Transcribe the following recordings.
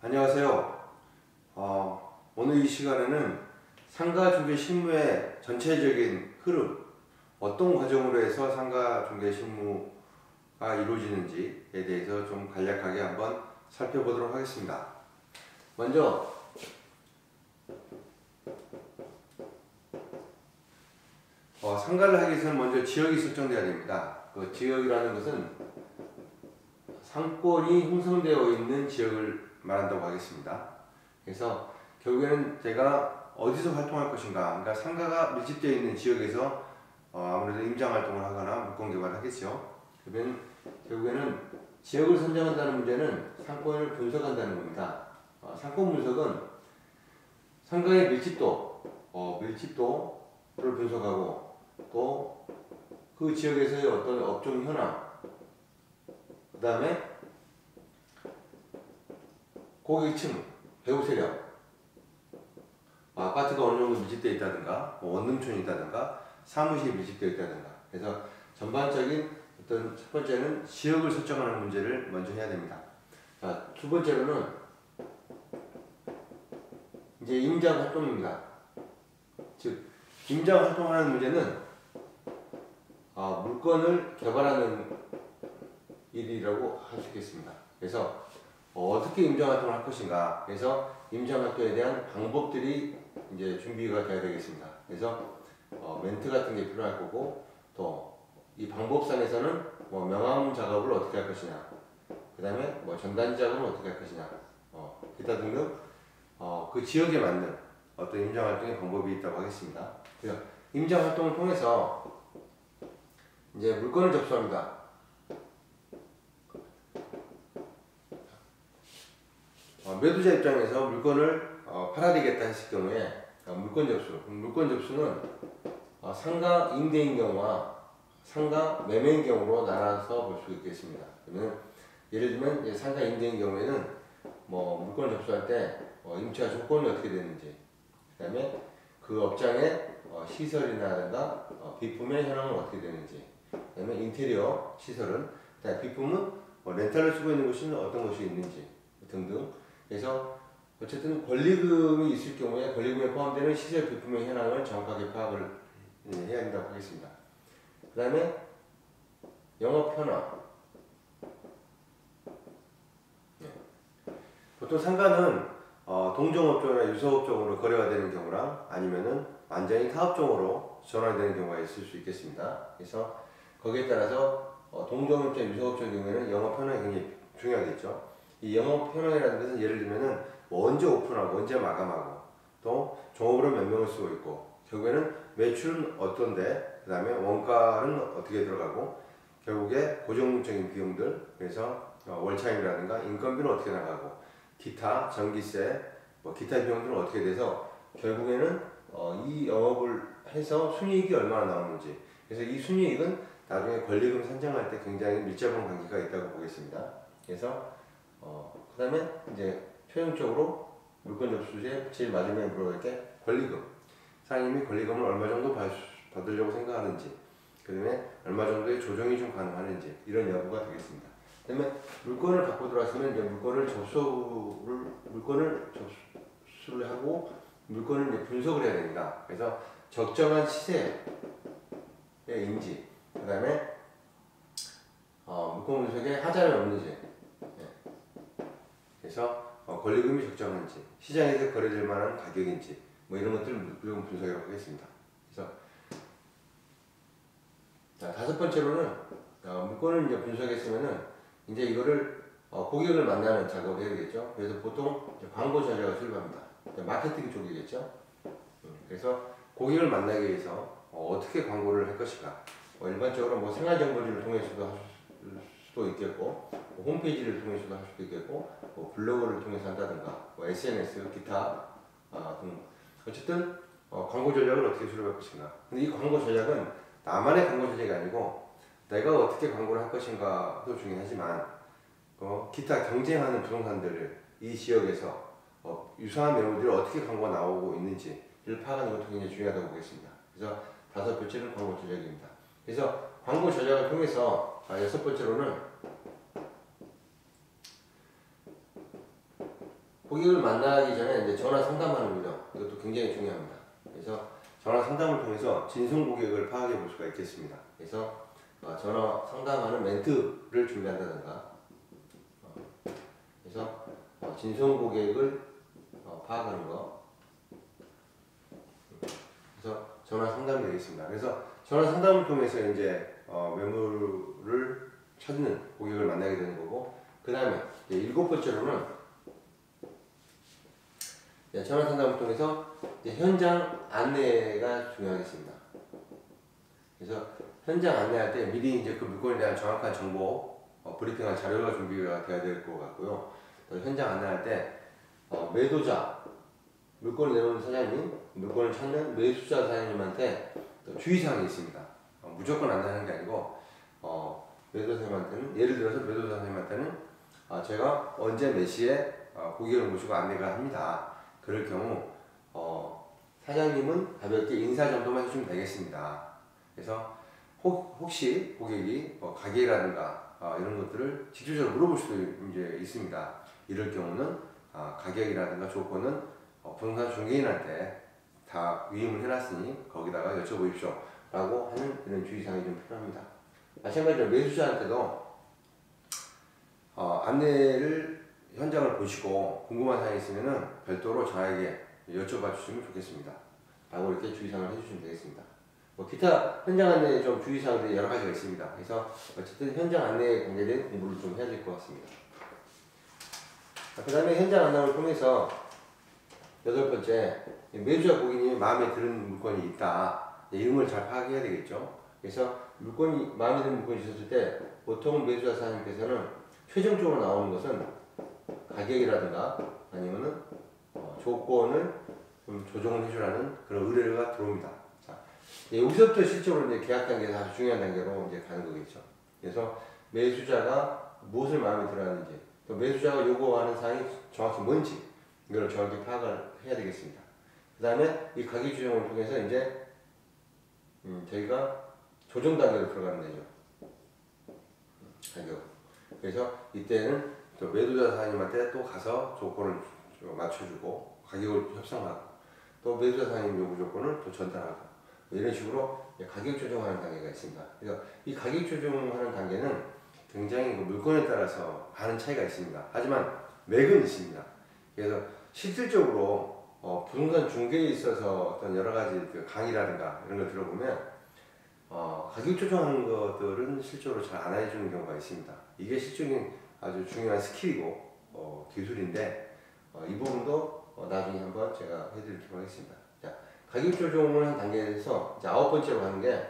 안녕하세요. 오늘 이 시간에는 상가중개 실무의 전체적인 흐름, 어떤 과정으로 해서 상가중개 실무가 이루어지는지에 대해서 좀 간략하게 한번 살펴보도록 하겠습니다. 먼저 상가를 하기 위해서는 먼저 지역이 설정되어야 됩니다. 그 지역이라는 것은 상권이 형성되어 있는 지역을 말한다고 하겠습니다. 그래서 결국에는 제가 어디서 활동할 것인가, 그러니까 상가가 밀집되어 있는 지역에서 아무래도 임장 활동을 하거나 물건 개발을 하겠죠. 그러면 결국에는 지역을 선정한다는 문제는 상권을 분석한다는 겁니다. 상권 분석은 상가의 밀집도를 분석하고 또 그 지역에서의 어떤 업종 현황, 그 다음에 고객층, 배우 세력, 아파트가 어느 정도 밀집되어 있다든가, 원룸촌이 있다든가, 사무실이 밀집되어 있다든가. 그래서 전반적인 어떤 첫 번째는 지역을 설정하는 문제를 먼저 해야 됩니다. 자, 두 번째로는 이제 임장 활동입니다. 즉, 임장 활동하는 문제는 물건을 개발하는 일이라고 할 수 있겠습니다. 그래서 어떻게 임장 활동을 할 것인가. 그래서 임장 활동에 대한 방법들이 이제 준비가 되어야 되겠습니다. 그래서 멘트 같은 게 필요할 거고, 또 이 방법상에서는 명함 작업을 어떻게 할 것이냐, 그 다음에 전단 작업은 어떻게 할 것이냐, 기타 등등 그 지역에 맞는 어떤 임장 활동의 방법이 있다고 하겠습니다. 그래서 임장 활동을 통해서 이제 물건을 접수합니다. 매도자 입장에서 물건을 팔아야 되겠다 했을 경우에 물건 접수는 상가 임대인 경우와 상가 매매인 경우로 나눠서 볼 수 있겠습니다. 그러면 예를 들면 상가 임대인 경우에는 물건을 접수할 때 임차 조건이 어떻게 되는지, 그 다음에 그 업장의 시설이라든가 비품의 현황은 어떻게 되는지, 그 다음에 인테리어 시설은, 그다음에 비품은 렌탈을 쓰고 있는 곳이 어떤 것이 있는지 등등. 그래서 어쨌든 권리금이 있을 경우에 권리금에 포함되는 시설 비품의 현황을 정확하게 파악을 해야 된다고 하겠습니다. 그 다음에 영업 현황. 보통 상가는 동종업종이나 유사업종으로 거래가 되는 경우랑 아니면은 완전히 타업종으로 전환되는 경우가 있을 수 있겠습니다. 그래서 거기에 따라서 동종업종, 유사업종 경우에는 영업 현황이 굉장히 중요하겠죠. 이 영업 현황이라는 것은 예를 들면은 언제 오픈하고 언제 마감하고 또 종업으로 몇 명을 쓰고 있고 결국에는 매출은 어떤데, 그 다음에 원가는 어떻게 들어가고 결국에 고정적인 비용들, 그래서 월차임이라든가 인건비는 어떻게 나가고 기타 전기세 기타 비용들은 어떻게 돼서 결국에는 이 영업을 해서 순이익이 얼마나 나오는지, 그래서 이 순이익은 나중에 권리금 산정할 때 굉장히 밀접한 관계가 있다고 보겠습니다. 그래서 그 다음에 이제 최종적으로 물건 접수 시에 제일 마지막에 물어볼 게 권리금. 사장님이 권리금을 얼마 정도 받으려고 생각하는지, 그 다음에 얼마 정도의 조정이 좀 가능하는지, 이런 여부가 되겠습니다. 그 다음에 물건을 갖고 들어왔으면 이제 물건을 접수를 하고 물건을 이제 분석을 해야 됩니다. 그래서 적정한 시세의 인지, 그 다음에 물건 분석에 하자는 없는지, 그래서 권리금이 적정한지, 시장에서 거래될 만한 가격인지, 이런 것들을 물건 분석이라고 하겠습니다. 그래서 자, 다섯 번째로는 물건을 이제 분석했으면은 이제 이거를 고객을 만나는 작업을 해야 되겠죠. 그래서 보통 이제 광고 전략을 수립합니다. 마케팅 쪽이겠죠. 그래서 고객을 만나기 위해서 어떻게 광고를 할 것인가. 일반적으로 생활정보지를 통해서도 할 수도 있겠고, 홈페이지를 통해서도 할 수도 있겠고, 블로그를 통해서 한다든가, SNS, 기타 등. 어쨌든 광고 전략을 어떻게 수립할 것인가. 근데 이 광고 전략은 나만의 광고 전략이 아니고 내가 어떻게 광고를 할 것인가도 중요하지만 기타 경쟁하는 부동산들을 이 지역에서 유사한 매물들이 어떻게 광고가 나오고 있는지를 파악하는 것도 굉장히 중요하다고 보겠습니다. 그래서 다섯 번째는 광고 전략입니다. 그래서 광고 전략을 통해서 여섯 번째로는 고객을 만나기 전에 이제 전화 상담하는 거죠. 이것도 굉장히 중요합니다. 그래서 전화 상담을 통해서 진성 고객을 파악해 볼 수가 있겠습니다. 그래서 전화 상담하는 멘트를 준비한다든가, 그래서 진성 고객을 파악하는 거, 그래서 전화 상담이 되겠습니다. 그래서 전화 상담을 통해서 이제 매물을 찾는 고객을 만나게 되는 거고, 그 다음에 7번째로는 전화 상담을 통해서 현장 안내가 중요하겠습니다. 그래서 현장 안내할 때 미리 이제 그 물건에 대한 정확한 정보, 브리핑한 자료가 준비가 되어야 될 것 같고요. 또 현장 안내할 때 매도자, 물건을 내놓는 사장님, 물건을 찾는 매수자 사장님한테 또 주의사항이 있습니다. 무조건 안내하는 게 아니고 매도사님한테는, 예를 들어서 매도자 사장님한테는 제가 언제 몇 시에 고객을 모시고 안내가 합니다. 그럴 경우 사장님은 가볍게 인사 정도만 해주면 되겠습니다. 그래서 혹시 고객이 가격이라든가 이런 것들을 직접적으로 물어볼 수도 이제 있습니다. 이럴 경우는 가격이라든가 조건은 부동산 중개인한테 다 위임을 해놨으니 거기다가 여쭤보십시오 라고 하는 이런 주의사항이 좀 필요합니다. 마찬가지로 매수자한테도 안내를 현장을 보시고 궁금한 사항이 있으면은 별도로 저에게 여쭤봐 주시면 좋겠습니다 라고 이렇게 주의사항을 해주시면 되겠습니다. 기타 현장 안내에 좀 주의사항들이 여러 가지가 있습니다. 그래서 어쨌든 현장 안내에 관계된 공부를 좀 해야 될 것 같습니다. 그 다음에 현장 안내를 통해서 8번째, 매수자 고객님이 마음에 드는 물건이 있다. 이런 걸 잘 파악해야 되겠죠. 그래서 물건이 마음에 드는 물건이 있었을 때 보통 매수자 사장님께서는 최종적으로 나오는 것은 가격이라든가 아니면은 조건을 좀 조정을 해주라는 그런 의뢰가 들어옵니다. 자, 여기서부터 실제로 이제 계약 단계에서 아주 중요한 단계로 이제 가는 거겠죠. 그래서 매수자가 무엇을 마음에 들어 하는지, 또 매수자가 요구하는 사항이 정확히 뭔지, 이걸 정확히 파악을 해야 되겠습니다. 그 다음에 이 가격 조정을 통해서 이제 저희가 조정 단계로 들어가는 거죠. 가격. 그래서 이때는 또 매도자 사장님한테 또 가서 조건을 맞춰주고 가격을 협상하고, 또 매도자 사장님 요구 조건을 또 전달하고, 이런 식으로 가격 조정하는 단계가 있습니다. 그래서 이 가격 조정하는 단계는 굉장히 물건에 따라서 많은 차이가 있습니다. 하지만 맥은 있습니다. 그래서 실질적으로 부동산 중개에 있어서 어떤 여러 가지 그 강의라든가 이런 걸 들어보면 가격 조정하는 것들은 실제로 잘 안 해주는 경우가 있습니다. 이게 실적인 아주 중요한 스킬이고 기술인데 이 부분도 나중에 한번 제가 해드리도록 하겠습니다. 자, 가격 조정을 한 단계에서 이제 9번째로 가는 게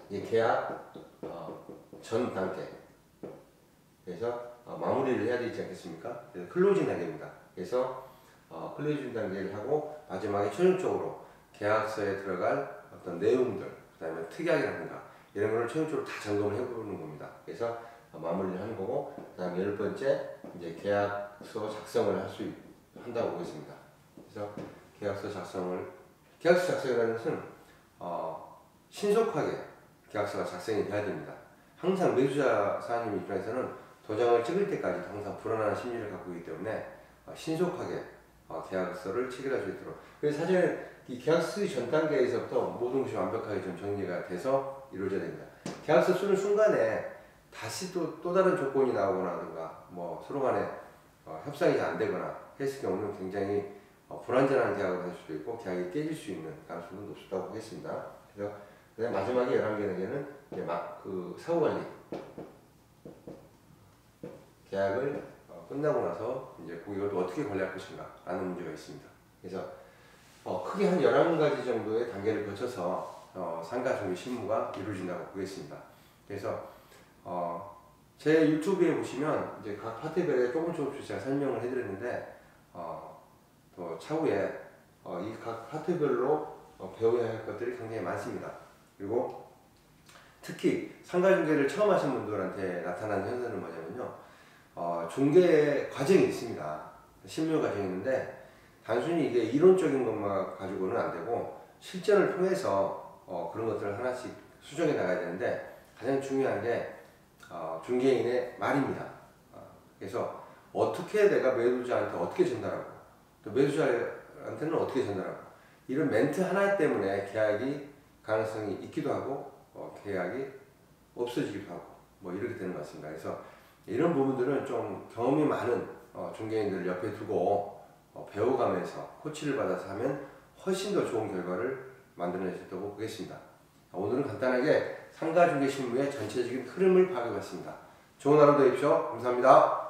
이제 계약 전 단계. 그래서 마무리를 해야 되지 않겠습니까? 그래서 클로징 단계입니다. 그래서 클로징 단계를 하고 마지막에 최종적으로 계약서에 들어갈 어떤 내용들, 그 다음에 특약이라든가 이런 거를 최종적으로 다 점검을 해보는 겁니다. 그래서 마무리를 하는 거고, 그 다음에 10번째 이제 계약서 작성을 한다고 보겠습니다. 그래서 계약서 작성이라는 것은 신속하게 계약서가 작성이 돼야 됩니다. 항상 매수자 사장님 입장에서는 도장을 찍을 때까지 항상 불안한 심리를 갖고 있기 때문에 신속하게 계약서를 체결할 수 있도록, 그래서 사실 이 계약서 쓰기 전 단계에서부터 모든 것이 완벽하게 좀 정리가 돼서 이루어져야 됩니다. 계약서 쓰는 순간에 다시 또 다른 조건이 나오거나 뭐 서로 간에 협상이 잘 안 되거나 했을 경우는 굉장히 불안전한 계약을 할 수도 있고 계약이 깨질 수 있는 가능성도 높다고 하겠습니다. 그래서 마지막에 11개는 이제 그 사후관리, 계약을 끝나고 나서 이제 고객을 또 어떻게 관리할 것인가 라는 문제가 있습니다. 그래서 크게 한 11가지 정도의 단계를 거쳐서 상가 정비 실무가 이루어진다고 보겠습니다. 그래서 제 유튜브에 보시면 이제 각 파트별에 조금씩 제가 설명을 해드렸는데 또 차후에 이 각 파트별로 배워야 할 것들이 굉장히 많습니다. 그리고 특히 상가 중개를 처음 하신 분들한테 나타나는 현상은 뭐냐면요, 중개 과정이 있습니다. 실무 과정이 있는데 단순히 이게 이론적인 것만 가지고는 안 되고 실전을 통해서 그런 것들을 하나씩 수정해 나가야 되는데, 가장 중요한 게 중개인의 말입니다. 그래서 어떻게 내가 매도자한테 어떻게 전달하고 또 매수자한테는 어떻게 전달하고 이런 멘트 하나 때문에 계약이 가능성이 있기도 하고 계약이 없어지기도 하고 뭐 이렇게 되는 것 같습니다. 그래서 이런 부분들은 좀 경험이 많은 중개인들을 옆에 두고 배워가면서 코치를 받아서 하면 훨씬 더 좋은 결과를 만들어낼 수 있다고 보겠습니다. 오늘은 간단하게 상가중개 실무의 전체적인 흐름을 파악해봤습니다. 좋은 하루 되십시오. 감사합니다.